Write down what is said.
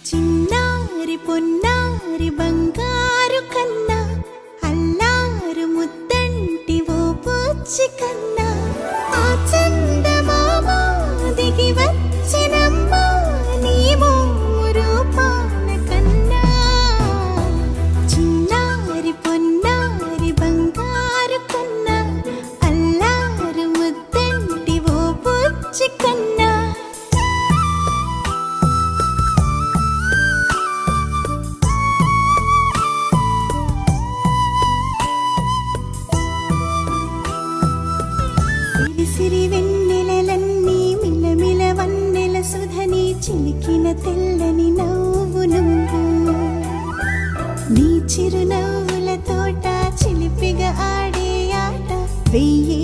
చిన్నారి పొన్నారి బంగారు కన్నా అల్లారు ముద్దంటి ఓ బుచ్చి కన్నా ఆ చందమామ దిగి వచ్చినమ్మా నీ రూపాల కన్నా చిన్నారి పొన్నారి బంగారు కన్నా అల్లారు ముద్దంటి ఓ బుచ్చి కన్నా సిరి వెన్నెలలన్నీ మిలమిల వన్నెల సుధని చిలికిన తెల్లని నవ్వు నువ్వు నీ చిరునవ్వుల తోట చిలిపిగా ఆడే ఆట వెయ్యి